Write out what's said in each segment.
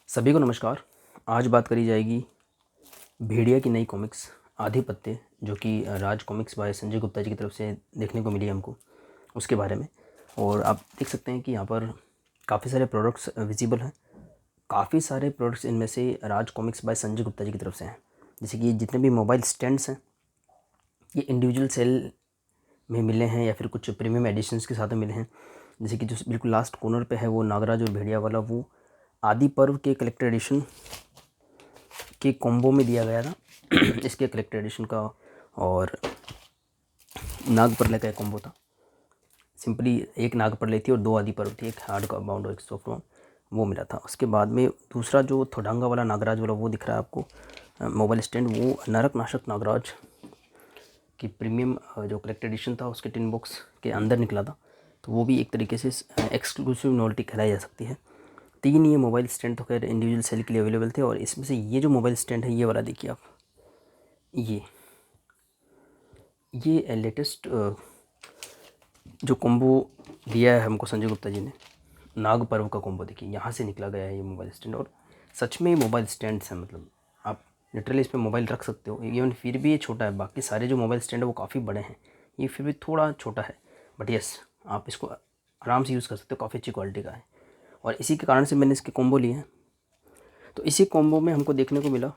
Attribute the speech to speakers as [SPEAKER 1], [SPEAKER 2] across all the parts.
[SPEAKER 1] सभी को नमस्कार। आज बात करी जाएगी भेड़िया की नई कॉमिक्स आधिपत्य, जो कि राज कॉमिक्स बाय संजय गुप्ता जी की तरफ से देखने को मिली हमको, उसके बारे में। और आप देख सकते हैं कि यहाँ पर काफ़ी सारे प्रोडक्ट्स विजिबल हैं। काफ़ी सारे प्रोडक्ट्स इनमें से राज कॉमिक्स बाय संजय गुप्ता जी की तरफ से हैं। जैसे कि जितने भी मोबाइल स्टैंड्स हैं ये इंडिविजुअल सेल में मिले हैं या फिर कुछ प्रीमियम एडिशंस के साथ में मिले हैं। जैसे कि जो बिल्कुल लास्ट कॉर्नर पे है वो नागराज और भेड़िया वाला, वो आदि पर्व के कलेक्टर एडिशन के कॉम्बो में दिया गया था। इसके कलेक्टर एडिशन का और नागपरले का एक कॉम्बो था। सिंपली एक नागपरले थी और 2 आदि पर्व थी, एक हार्ड का बाउंड और एक सॉफ्ट बाउंड, वो मिला था। उसके बाद में दूसरा जो थोडंगा वाला नागराज वाला वो दिख रहा है आपको मोबाइल स्टैंड, वो नरक नाशक नागराज की प्रीमियम जो कलेक्टर एडिशन था उसके टिन बॉक्स के अंदर निकला था। तो वो भी एक तरीके से एक्सक्लूसिव नॉल्टी कहलाई जा सकती है। 3 ये मोबाइल स्टैंड तो खैर इंडिविजुअल सेल के लिए अवेलेबल थे, और इसमें से ये जो मोबाइल स्टैंड है ये वाला देखिए आप, ये लेटेस्ट जो कॉम्बो दिया है हमको संजय गुप्ता जी ने, नाग पर्व का कॉम्बो देखिए, यहाँ से निकला गया है ये मोबाइल स्टैंड। और सच में मोबाइल स्टैंड्स हैं, मतलब आप लिटरली इस पर मोबाइल रख सकते हो। इवन फिर भी ये छोटा है, बाकी सारे जो मोबाइल स्टैंड है वो काफ़ी बड़े हैं, ये फिर भी थोड़ा छोटा है, बट यस आप इसको आराम से यूज़ कर सकते हो, काफ़ी अच्छी क्वालिटी का है। और इसी के कारण से मैंने इसके कॉम्बो लिए हैं। तो इसी कॉम्बो में हमको देखने को मिला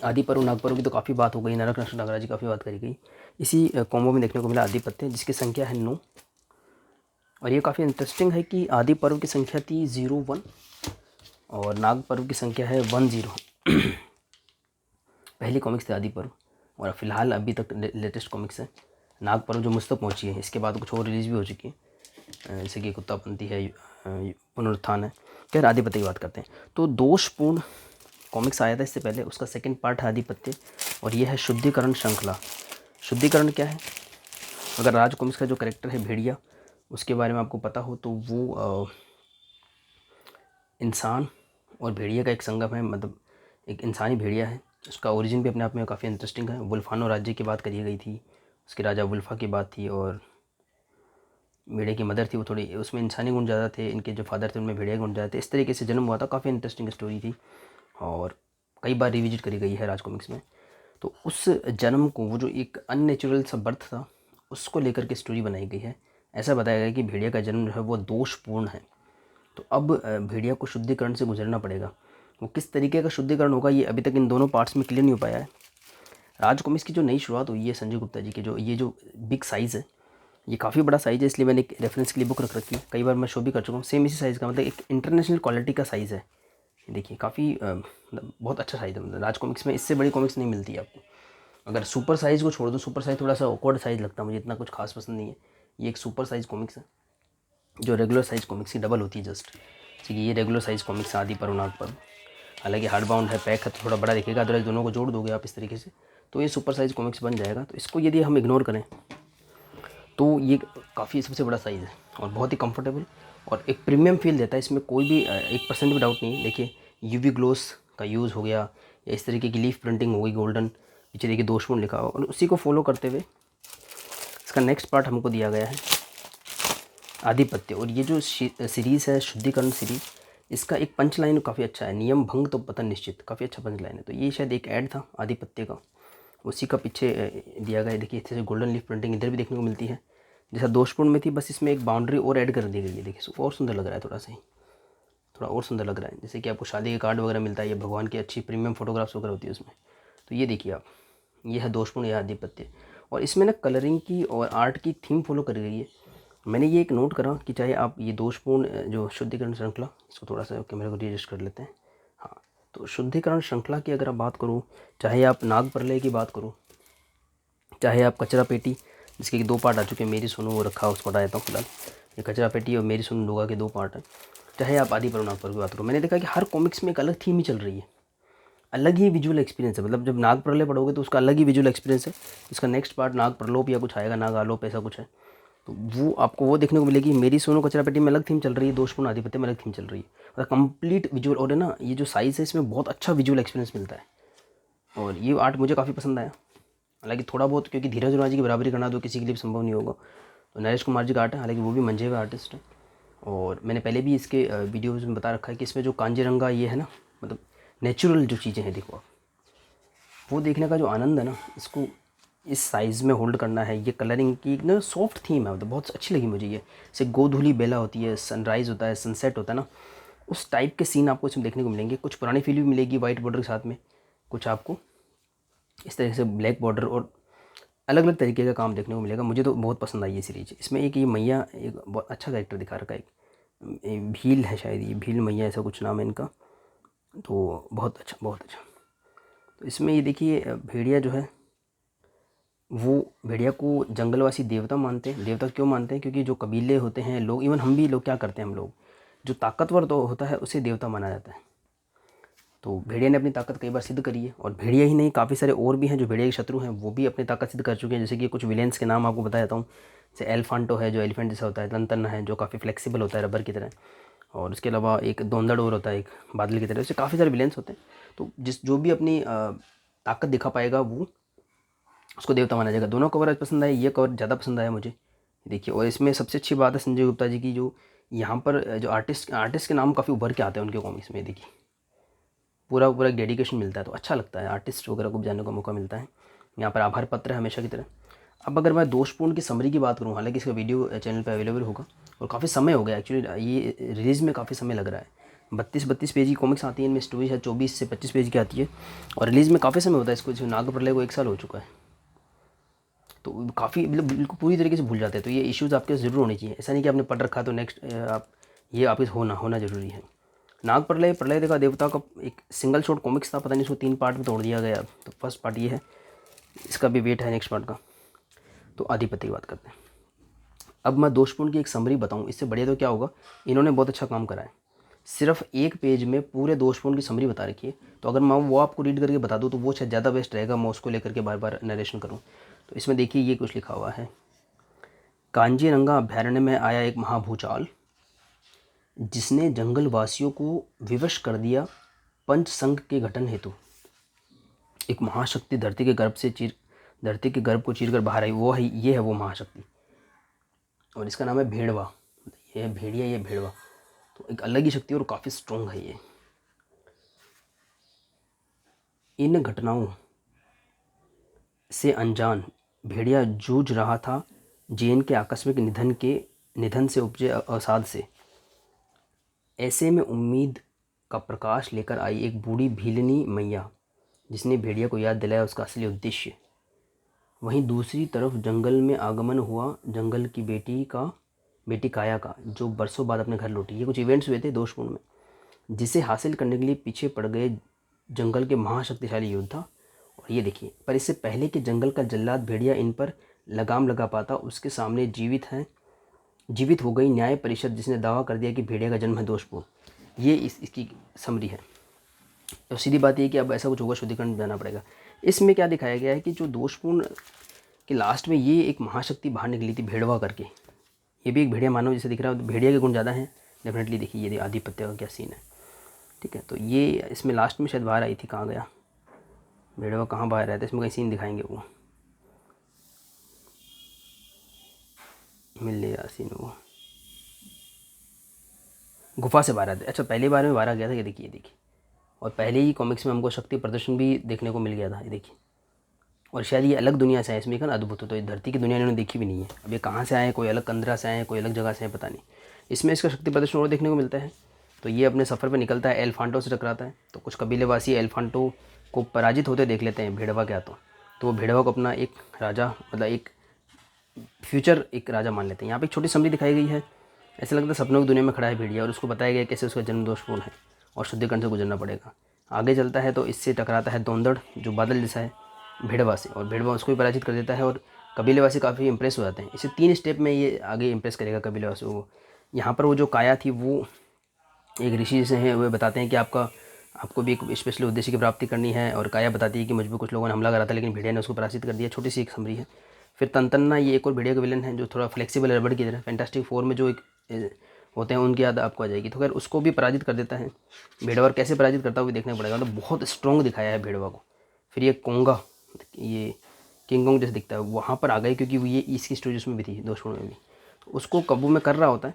[SPEAKER 1] आदि पर्व नाग पर्व की तो काफ़ी बात हो गई, नरक नाशक नागराज की काफ़ी बात करी गई। इसी कॉम्बो में देखने को मिला आधिपत्य, जिसकी संख्या है 9। और ये काफ़ी इंटरेस्टिंग है कि आदि पर्व की संख्या थी 01 और नाग पर्व की संख्या है 10। पहली कॉमिक्स थी आदि पर्व, और फिलहाल अभी तक लेटेस्ट कॉमिक्स है नाग पर्व, जो मुझ तक पहुँची है। इसके बाद कुछ और रिलीज़ भी हो चुकी है, जैसे कि कुत्तापंथी है, पुनरुत्थान है। खैर आधिपत्य की बात करते हैं। तो दोषपूर्ण कॉमिक्स आया था इससे पहले, उसका सेकंड पार्ट है आधिपत्य, और ये है शुद्धिकरण श्रृंखला। शुद्धिकरण क्या है? अगर राज कॉमिक्स का जो कैरेक्टर है भेड़िया, उसके बारे में आपको पता हो तो वो इंसान और भेड़िया का एक संगम है, मतलब एक इंसानी भेड़िया है। उसका ओरिजिन भी अपने आप में काफ़ी इंटरेस्टिंग है। वुल्फानो राज्य की बात करी गई थी, उसके राजा वुल्फा की बात थी, और भेड़िया की मदर थी वो थोड़ी, उसमें इंसानी गुण ज़्यादा थे, इनके जो फादर थे उनमें भेड़िया गुण ज़्यादा थे। इस तरीके से जन्म हुआ था, काफ़ी इंटरेस्टिंग स्टोरी थी और कई बार रिविजिट करी गई है राज कॉमिक्स में। तो उस जन्म को, वो जो एक अननेचुरल सा बर्थ था, उसको लेकर के स्टोरी बनाई गई है। ऐसा बताया गया कि भेड़िया का जन्म जो है वो दोषपूर्ण है। तो अब भेड़िया को शुद्धिकरण से गुजरना पड़ेगा। वो किस तरीके का शुद्धिकरण होगा ये अभी तक इन दोनों पार्ट्स में क्लियर नहीं हो पाया है। राज कॉमिक्स की जो नई शुरुआत हुई है संजय गुप्ता जी की, जो बिग साइज़ है, ये काफ़ी बड़ा साइज़ है, इसलिए मैंने एक रेफरेंस के लिए बुक रख रखी है। कई बार मैं शो भी कर चुका हूँ। सेम इसी साइज़ का, मतलब एक इंटरनेशनल क्वालिटी का साइज़ है। देखिए काफ़ी मतलब बहुत अच्छा साइज़ है। मतलब राज कॉमिक्स में इससे बड़ी कॉमिक्स नहीं मिलती है आपको। अगर सुपर साइज़ को छोड़ दो, सुपर साइज़ थोड़ा सा ऑकवर्ड साइज़ लगता है मुझे, इतना कुछ खास पसंद नहीं है। ये एक सुपर साइज़ कॉमिक्स है जो रेगुलर साइज़ कॉमिक्स की डबल होती है जस्ट। ठीक है, ये रेगुलर साइज़ कॉमिक्स आदि पर्व नाग पर्व, हालांकि हार्ड बाउंड है, पैक है तो थोड़ा बड़ा दिखेगा। अदरवाइज दोनों को जोड़ दोगे आप इस तरीके से तो ये सुपर साइज़ कॉमिक्स बन जाएगा। तो इसको यदि हम इग्नोर करें तो ये काफ़ी सबसे बड़ा साइज़ है और बहुत ही कंफर्टेबल और एक प्रीमियम फील देता है। इसमें कोई भी 1% भी डाउट नहीं है। देखिए यूवी ग्लोस का यूज़ हो गया, या इस तरीके की लीफ प्रिंटिंग हो गई गोल्डन, पीछे देखिए दोषपूर्ण लिखा हो, और उसी को फॉलो करते हुए इसका नेक्स्ट पार्ट हमको दिया गया है आधिपत्य। और ये जो सीरीज़ है शुद्धिकरण सीरीज़, इसका एक पंच लाइन काफ़ी अच्छा है, नियम भंग तो पतन निश्चित, काफ़ी अच्छा पंच लाइन है। तो ये शायद एक ऐड था आधिपत्य का, उसी का पीछे दिया गया है। देखिए इस तरह से गोल्डन लीफ प्रिंटिंग इधर भी देखने को मिलती है जैसा दोषपूर्ण में थी, बस इसमें एक बाउंड्री और ऐड कर दी गई है। देखिए और सुंदर लग रहा है, थोड़ा सा ही, थोड़ा और सुंदर लग रहा है। जैसे कि आपको शादी के कार्ड वगैरह मिलता है, ये भगवान की अच्छी प्रीमियम फोटोग्राफ्स वगैरह होती है उसमें। तो ये देखिए आप, ये है दोषपूर्ण, यह आधिपत्य। और इसमें ना कलरिंग की और आर्ट की थीम फॉलो करी गई है। मैंने ये एक नोट करा कि चाहे आप ये दोषपूर्ण जो शुद्धिकरण श्रृंखला, इसको थोड़ा सा कैमरे को रिएडजस्ट कर लेते हैं। हाँ, तो शुद्धिकरण श्रृंखला की अगर आप बात करूँ, चाहे आप नाग प्रलय की बात करूँ, चाहे आप कचरा पेटी, जिसके 2 पार्ट आ चुके हैं, मेरी सुनो वो रखा उसको हटा देता हूँ फिलहाल, ये कचरा पेटी और मेरी सुनो लोगा के 2 पार्ट हैं, चाहे आप आदि पर्व नाग पर्व की बात करो, मैंने देखा कि हर कॉमिक्स में एक अलग थीम ही चल रही है, अलग ही विजुअल एक्सपीरियंस है। मतलब जब नाग प्रलय पढ़ोगे तो उसका अलग ही विजुअल एक्सपीरियंस है। इसका नेक्स्ट पार्ट नाग प्रलोप या कुछ आएगा, नाग आलोप ऐसा कुछ है, तो वो आपको वो देखने को मिलेगी। मेरी सोनो कचरा पेटी में अलग थीम चल रही है, दोषपूर्ण आधिपत्य में अलग थीम चल रही है, और कंप्लीट विजुअल। और है ना, ये जो साइज़ है इसमें बहुत अच्छा विजुअल एक्सपीरियंस मिलता है, और ये आर्ट मुझे काफ़ी पसंद आया। हालांकि थोड़ा बहुत, क्योंकि धीरज राज की बराबरी करना तो किसी के लिए भी संभव नहीं होगा, तो नरेश कुमार जी का आर्ट है, हालांकि वो भी मंझे हुए आर्टिस्ट हैं। और मैंने पहले भी इसके वीडियोज़ में बता रखा है कि इसमें जो कांजीरंगा ये है ना, मतलब नेचुरल जो चीज़ें हैं, देखो आप वो देखने का जो आनंद है ना, इसको इस साइज़ में होल्ड करना है। ये कलरिंग की एक ना सॉफ्ट थीम है, मतलब बहुत अच्छी लगी मुझे ये। जैसे गोधूली बेला होती है, सनराइज़ होता है, सनसेट होता है ना, उस टाइप के सीन आपको इसमें देखने को मिलेंगे। कुछ पुरानी फील भी मिलेगी वाइट बॉर्डर के साथ में, कुछ आपको इस तरह से ब्लैक बॉर्डर और अलग अलग तरीके का काम देखने को मिलेगा। मुझे तो बहुत पसंद आई ये सीरीज। इसमें एक ये मैया एक बहुत अच्छा कैरेक्टर दिखा रखा है, एक भील है शायद, ये भील मैया ऐसा कुछ नाम है इनका, तो बहुत अच्छा बहुत अच्छा। तो इसमें ये देखिए भेड़िया जो है वो भेड़िया को जंगलवासी देवता मानते हैं। देवता क्यों मानते हैं? क्योंकि जो कबीले होते हैं लोग, इवन हम भी लोग क्या करते हैं, हम लोग जो ताकतवर तो होता है उसे देवता माना जाता है। तो भेड़िया ने अपनी ताकत कई बार सिद्ध करी है, और भेड़िया ही नहीं काफ़ी सारे और भी हैं जो भेड़िया के शत्रु हैं, वो भी अपनी ताकत सिद्ध कर चुके हैं। जैसे कि कुछ विलेंस के नाम आपको बता देता हूँ। जैसे एल्फांटो है जो एलिफेंट जैसा होता है, तनतन्ना है जो काफ़ी फ्लेक्सिबल होता है रबर की तरह, और उसके अलावा एक दोंदड़ और होता है एक बादल की तरह। उससे काफ़ी सारे विलेंस होते हैं। तो जो भी अपनी ताकत दिखा पाएगा वो उसको देवता माना जाएगा। दोनों कवर पसंद आए, ये कवर ज़्यादा पसंद आया मुझे, देखिए। और इसमें सबसे अच्छी बात है संजय गुप्ता जी की, जो यहाँ पर जो आर्टिस्ट के नाम काफ़ी उभर के आते हैं उनके कॉमिक्स में, देखिए पूरा पूरा डेडिकेशन मिलता है, तो अच्छा लगता है। आर्टिस्ट वगैरह को जानने का मौका मिलता है। यहाँ पर आभार पत्र है हमेशा की तरह। अब अगर मैं दोषपूर्ण की समरी की बात करूँ, हालांकि इसका वीडियो चैनल पर अवेलेबल होगा, और काफ़ी समय हो गया एक्चुअली, ये रिलीज़ में काफ़ी समय लग रहा है। 32 पेज की कॉमिक्स आती है इनमें, स्टोरी है 24 से 25 पेज की आती है, और रिलीज़ में काफ़ी समय होता है इसको। जो नाग प्रलय को 1 साल हो चुका है, तो काफ़ी मतलब बिल्कुल पूरी तरीके से भूल जाते हैं। तो ये इश्यूज़ आपके ज़रूर होने चाहिए। ऐसा नहीं कि आपने पढ़ रखा तो नेक्स्ट आप ये आपके होना ज़रूरी है। नाग प्रलय, प्रलय देखा देवता का एक सिंगल शॉट कॉमिक्स था, पता नहीं उसको 3 पार्ट में तोड़ दिया गया। तो फर्स्ट पार्ट ये है, इसका भी वेट है नेक्स्ट पार्ट का। तो आधिपत्य की बात करते हैं। अब मैं दोषपूर्ण की एक समरी बताऊँ, इससे बढ़िया तो क्या होगा। इन्होंने बहुत अच्छा काम करा है, सिर्फ एक पेज में पूरे दोषपूर्ण की समरी बता रखी है। तो अगर मैं वो आपको रीड करके बता दूँ तो वो शायद ज़्यादा बेस्ट रहेगा, मैं उसको लेकर के बार बार नरेशन करूँ। तो इसमें देखिए ये कुछ लिखा हुआ है। कांजीरंगा अभयारण्य में आया एक महाभूचाल, जिसने जंगल वासियों को विवश कर दिया। पंचसंघ के गठन हेतु एक महाशक्ति धरती के गर्भ को चीर कर बाहर आई। ये है वो महाशक्ति, और इसका नाम है भेड़वा। ये है भेड़िया, ये भेड़वा। तो एक अलग ही शक्ति और काफ़ी स्ट्रॉन्ग है ये। इन घटनाओं से अनजान भेड़िया जूझ रहा था जेन के आकस्मिक निधन से उपजे अवसाद से। ऐसे में उम्मीद का प्रकाश लेकर आई एक बूढ़ी भीलनी मैया, जिसने भेड़िया को याद दिलाया उसका असली उद्देश्य। वहीं दूसरी तरफ जंगल में आगमन हुआ जंगल की बेटी काया का, जो बरसों बाद अपने घर लौटी। ये कुछ इवेंट्स हुए थे दोषपूर्ण में, जिसे हासिल करने के लिए पीछे पड़ गए जंगल के महाशक्तिशाली योद्धा। और ये देखिए, पर इससे पहले कि जंगल का जल्लाद भेड़िया इन पर लगाम लगा पाता, उसके सामने जीवित हो गई न्याय परिषद, जिसने दावा कर दिया कि भेड़िया का जन्म है दोषपूर्ण। ये इसकी समरी है। तो सीधी बात ये कि अब ऐसा कुछ होगा, शुद्धिकरण जाना पड़ेगा। इसमें क्या दिखाया गया है कि जो दोषपूर्ण के लास्ट में ये एक महाशक्ति बाहर निकली थी भेड़वा करके, ये भी एक भेड़िया मानव जैसे दिख रहा है। भेड़िया के गुण ज़्यादा हैं डेफिनेटली। देखिए ये आधिपत्य का क्या सीन है, ठीक है। तो ये इसमें लास्ट में शायद बाहर आई थी, कहाँ गया भेड़वा, कहाँ बाहर आया था, इसमें कहीं सीन दिखाएंगे, वो मिल लिया सीन, वो गुफा से बाहर आते। अच्छा, पहली बार में बाहर आ गया था, ये देखिए। और पहले ही कॉमिक्स में हमको शक्ति प्रदर्शन भी देखने को मिल गया था, ये देखिए। और शायद ये अलग दुनिया से है, इसमें एक अद्भुत हो, तो ये धरती की दुनिया इन्होंने देखी भी नहीं है। अब ये कहाँ से आए हैं, कोई अलग कंदरा से आए हैं, कोई अलग जगह से हैं, पता नहीं। इसमें इसका शक्ति प्रदर्शन और देखने को मिलता है। तो ये अपने सफ़र पर निकलता है, एल्फांटो से टकराता है। तो कुछ कबीलेवासी एल्फांटो को पराजित होते देख लेते हैं, भेड़वा क्या तो वो भेड़वा को अपना एक राजा, मतलब एक फ्यूचर एक राजा मान लेते हैं। यहाँ पे एक छोटी समरी दिखाई गई है, ऐसा लगता है सपनों की दुनिया में खड़ा है भेड़िया, और उसको बताया गया कैसे उसका जन्म दोषपूर्ण है और शुद्धिकरण से गुजरना पड़ेगा। आगे चलता है तो इससे टकराता है दोंदड़, जो बादल जैसा है, भेड़वा से, और भेड़वा उसको भी पराजित कर देता है। और कबीलेवासी काफ़ी इंप्रेस हो जाते हैं। इसे 3 स्टेप में ये आगे इंप्रेस करेगा कबीलेवासी को। यहाँ पर वो जो काया थी, वो एक ऋषि जैसे हैं, वे बताते हैं कि आपको भी एक स्पेशल उद्देश्य की प्राप्ति करनी है। और काया बताती है कि मुझ पर कुछ लोगों ने हमला करा था, लेकिन भेड़िया ने उसको पराजित कर दिया। छोटी सी एक समरी है। फिर तनतन्ना, ये एक और भेड़िया का विलन है, जो थोड़ा फ्लेक्सिबल रबड़ की तरह, फैंटास्टिक 4 में जो एक होते हैं, उनकी याद आपको आ जाएगी। तो खैर उसको भी पराजित कर देता है भेड़वा। और कैसे पराजित करता है वो देखना पड़ेगा। तो बहुत स्ट्रॉन्ग दिखाया है भेड़वा को। फिर ये कोंगा, ये किंग कोंग जैसे दिखता है, वहाँ पर आ गए, क्योंकि वो ये इसकी स्टोरी उसमें भी थी दोषपूर्ण में भी। तो उसको काबू में कर रहा होता है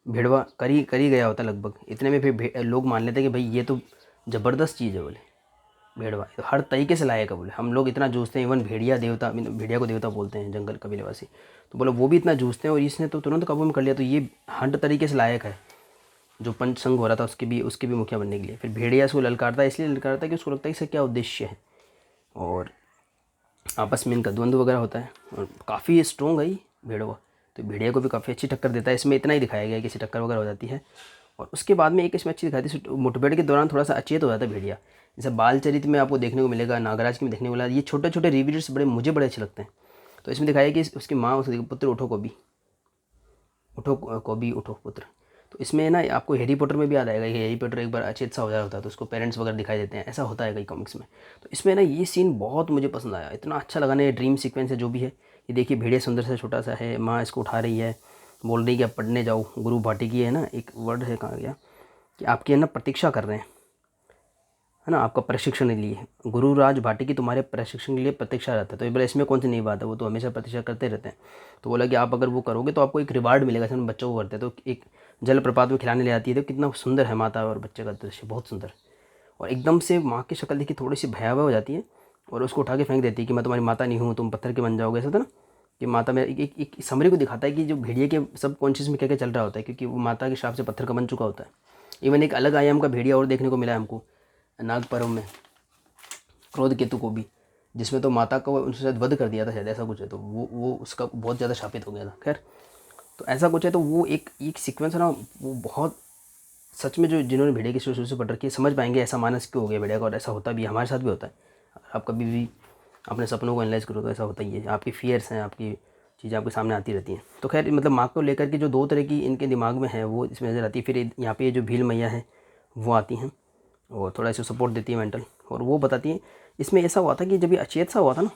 [SPEAKER 1] भेड़वा, कर ही गया होता है लगभग। इतने में फिर लोग मान लेते हैं कि भाई ये तो ज़बरदस्त चीज़ है बोले, भेड़वा तो हर तरीके से लायक है बोले। हम लोग इतना जूझते हैं, इवन भेड़िया देवता, भेड़िया को देवता बोलते हैं जंगल कबीलेवासी, तो बोलो वो भी इतना जूझते हैं और इसने तो तुरंत काबू में कर लिया। तो ये हर तरीके से लायक है। जो पंचसंग हो रहा था उसके भी मुखिया बनने के लिए। फिर भेड़िया उसको ललकारता है, इसलिए ललकारता है कि उसको लगता है इसका क्या उद्देश्य है, और आपस में इनका द्वंद्व वगैरह होता है। और काफ़ी स्ट्रॉन्ग है ये भेड़वा, तो भेड़िया को भी काफ़ी अच्छी टक्कर देता है। इसमें इतना ही दिखाया गया है कि इसी टक्कर वगैरह हो जाती है। और उसके बाद में एक इसमें अच्छी दिखाती है, मुठभेड़ के दौरान थोड़ा सा अचेत हो जाता है भेड़िया। जैसे बालचरित में आपको देखने को मिलेगा, नागराज के में देखने को मिला, ये छोटे छोटे रिविजर्स मुझे बड़े अच्छे लगते हैं। तो इसमें दिखाया कि उसकी माँ, उसके पुत्र उठो उठो पुत्र। तो इसमें ना आपको हैरी पॉटर में भी याद आएगा कि हैरी पॉटर एक बार अचेत सा हो जाता है तो उसको पेरेंट्स वगैरह दिखाई देते हैं, ऐसा होता है कई कॉमिक्स में। तो इसमें ना ये सीन बहुत मुझे पसंद आया, इतना अच्छा लगा ना। ये ड्रीम सीक्वेंस है जो भी है, ये देखिए भेड़िया सुंदर सा छोटा सा है, माँ इसको उठा रही है, बोल रही है कि आप पढ़ने जाओ। गुरु भाटी की है ना, एक वर्ड है कहाँ गया, कि आपकी है ना प्रतीक्षा कर रहे हैं, है ना, आपका प्रशिक्षण के लिए। गुरुराज भाटी की तुम्हारे प्रशिक्षण के लिए प्रतीक्षा रहता है। तो ये बोला इसमें कौन सी नई बात है, वो तो हमेशा प्रतीक्षा करते रहते हैं। तो बोला कि आप अगर वो करोगे तो आपको एक रिवार्ड मिलेगा। जैसे हम बच्चों को करते हैं तो एक जल प्रपात में खिलाने ले आती है, तो कितना सुंदर है माता और बच्चे का दृश्य, बहुत सुंदर। और एकदम से माँ की शक्ल देखी थोड़ी सी भयावह हो जाती है और उसको उठा के फेंक देती है कि मैं तुम्हारी माता नहीं हूँ, तुम पत्थर के बन जाओगे, ऐसा था ना कि माता में एक समरी को दिखाता है कि जो भेड़िए के सब कॉन्शियस में क्या क्या चल रहा होता है, क्योंकि वो माता के श्राप से पत्थर का बन चुका होता है। इवन एक अलग आयाम का भेड़िया और देखने को मिला है हमको नाग पर्व में, क्रोध केतु को भी, जिसमें तो माता को उनसे शायद वध कर दिया था शायद, ऐसा कुछ है। तो वो उसका बहुत ज़्यादा शापित हो गया था। खैर, तो ऐसा कुछ है। तो वो एक सीक्वेंस है ना, वो बहुत सच में, जो जिन्होंने भेड़िया की शुरू से पढ़ रखी है समझ पाएंगे ऐसा मानस क्यों हो गया भेड़िया का। और ऐसा होता भी है, हमारे साथ भी होता है। आप कभी भी अपने सपनों को एनालाइज करो तो ऐसा होता ही है। आपकी फियर्स हैं, आपकी चीज़ें आपके सामने आती रहती हैं। तो खैर, मतलब माँ को लेकर के जो दो तरह की इनके दिमाग में है वो इसमें नज़र आती है। फिर यहाँ पे जो भील मैया है वो आती हैं और थोड़ा सा सपोर्ट देती है मेंटल, और वो बताती है। इसमें ऐसा हुआ था कि जब ये अचेत सा हुआ था ना,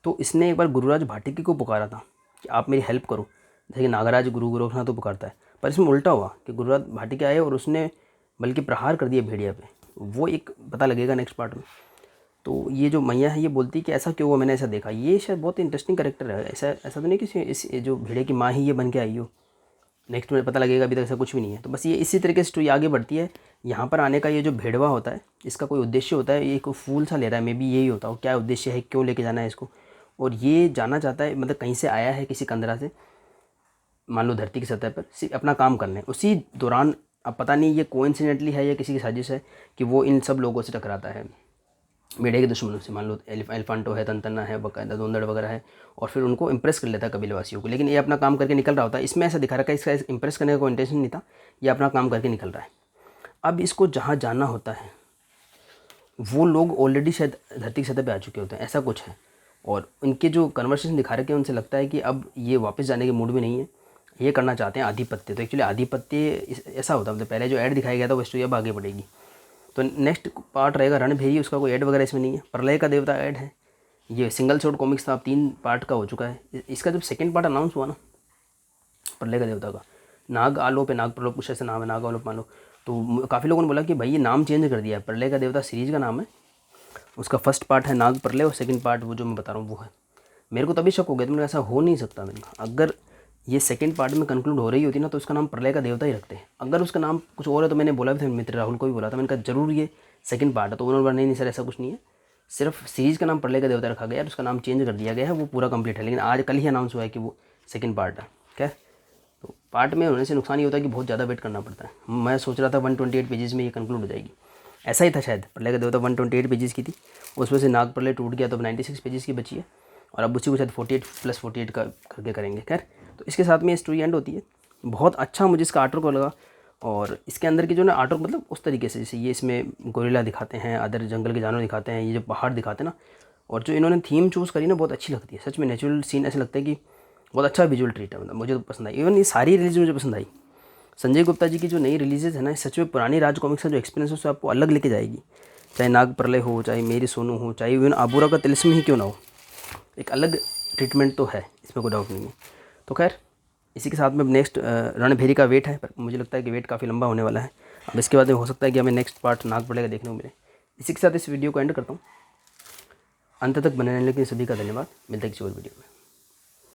[SPEAKER 1] तो इसने एक बार गुरुराज भाटिकी को पुकारा था कि आप मेरी हेल्प करो, जैसे कि नागराज गुरु गोरखनाथ तो पुकारता है। पर इसमें उल्टा हुआ कि गुरुराज भाटिकी आए और उसने बल्कि प्रहार कर दिया भेड़िया पे। वो एक पता लगेगा नेक्स्ट पार्ट में। तो ये जो मैया है ये बोलती है कि ऐसा क्यों हुआ, मैंने ऐसा देखा। ये शायद बहुत इंटरेस्टिंग कैरेक्टर है। ऐसा तो नहीं कि इस जो भेड़िया की माँ ही ये बन के आई हो। नेक्स्ट में पता लगेगा, अभी तक ऐसा कुछ भी नहीं है। तो बस ये इसी तरीके से स्टोरी आगे बढ़ती है। यहाँ पर आने का ये जो भेड़वा होता है, इसका कोई उद्देश्य होता है, ये कोई फूल सा ले रहा है, मे बी यही होता हो। क्या उद्देश्य है, क्यों लेके जाना है इसको, और ये जानना चाहता है, मतलब कहीं से आया है किसी कंदरा से, मान लो धरती की सतह पर, सिर्फ अपना काम करने। उसी दौरान, अब पता नहीं ये कोइंसिडेंटली है या किसी की साजिश है, कि वो इन सब लोगों से टकराता है, भेड़िया के दुश्मनों से। मान लो एलिफेंटो है, तंतना है, बकायदा दोंदड़ वगैरह है, और फिर उनको इंप्रेस कर लेता है कबीलेवासियों को। लेकिन ये अपना काम करके निकल रहा होता है। इसमें ऐसा दिखा रखा है इसका इंप्रेस करने का कोई इंटेंशन नहीं था, ये अपना काम करके निकल रहा है। अब इसको जहाँ जाना होता है वो लोग ऑलरेडी शायद धरती की सतह पे आ चुके होते हैं, ऐसा कुछ है। और उनके जो कन्वर्सेशन दिखा रखे हैं उनसे लगता है कि अब ये वापस जाने के मूड में नहीं है, ये करना चाहते हैं आधिपत्य। तो एक्चुअली आधिपत्य ऐसा होता है, मतलब पहले जो ऐड दिखाया गया था वो स्टोरी अब आगे बढ़ेगी। तो नेक्स्ट पार्ट रहेगा रणभेरी, उसका कोई ऐड वगैरह इसमें नहीं है। प्रलय का देवता ऐड है, ये सिंगल शॉट कॉमिक्स था, अब 3 पार्ट का हो चुका है। इसका जब सेकंड पार्ट अनाउंस हुआ ना प्रलय का देवता का, नाग आलोप है, नाग प्रलोप कुछ ऐसा नाम है, नाग आलोप मान लो, तो काफ़ी लोगों ने बोला कि भाई ये नाम चेंज कर दिया है। प्रलय का देवता सीरीज़ का नाम है, उसका फर्स्ट पार्ट है नाग प्रलय, और सेकंड पार्ट वो जो मैं बता रहा हूँ वो है। मेरे को तभी शक हो गया, तो मैंने ऐसा हो नहीं सकता। मैंने कहा अगर ये सेकंड पार्ट में कंक्लूड हो रही होती ना तो उसका नाम प्रलय का देवता ही रखते हैं। अगर उसका नाम कुछ और है तो मैंने बोला भी था, मित्र राहुल को भी बोला था, मैंने कहा जरूर ये सेकंड पार्ट है। तो उन्होंने बोला नहीं सर ऐसा कुछ नहीं है, सिर्फ सीरीज़ का नाम प्रलय का देवता रखा गया है, उसका नाम चेंज कर दिया गया है, वो पूरा कंप्लीट है। लेकिन आज कल ही अनाउंस हुआ है कि वो सेकंड पार्ट है। क्या, तो पार्ट में होने से नुकसान ये होता है कि बहुत ज़्यादा वेट करना पड़ता है। मैं सोच रहा था 128 पेजेस में ये कंक्लूड हो जाएगी, ऐसा ही था शायद। प्रलय का देवता 128 पेजेस की थी, उसमें से नाग प्रलय टूट गया तो 96 पेजेस की बची है, और अब उसी को शायद 48 + 48 का करके करेंगे। खैर, तो इसके साथ में स्टोरी एंड होती है। बहुत अच्छा मुझे इसका आर्टवर्क को लगा, और इसके अंदर की जो ना आर्टवर्क, मतलब उस तरीके से जैसे ये इसमें गोरिल्ला दिखाते हैं, अदर जंगल के जानवर दिखाते हैं, ये जो पहाड़ दिखाते हैं ना, और जो इन्होंने थीम चूज़ करी ना बहुत अच्छी लगती है। सच में नेचुरल सीन ऐसे लगता है कि बहुत अच्छा विजुअल ट्रीट है, मतलब मुझे तो पसंद आई। इवन ये सारी रिलीज मुझे पसंद आई। संजय गुप्ता जी की जो नई रिलीजेज है ना, सच में पुरानी राज कॉमिक्स का जो एक्सपीरियंस है उससे आपको अलग लेके जाएगी। चाहे नाग प्रलय हो, चाहे मेरी सोनू हो, चाहे इवन आबूरा का तिलिस्म ही क्यों ना हो, एक अलग ट्रीटमेंट तो है, इसमें कोई डाउट नहीं है। तो खैर, इसी के साथ में नेक्स्ट रणभेरी का वेट है, पर मुझे लगता है कि वेट काफ़ी लंबा होने वाला है। अब इसके बाद में हो सकता है कि हमें नेक्स्ट पार्ट नाग प्रलय का देखने को मिले। इसी के साथ इस वीडियो को एंड करता हूँ। अंत तक बने रहने के लिए सभी का धन्यवाद। मिलते हैं किसी और वीडियो में।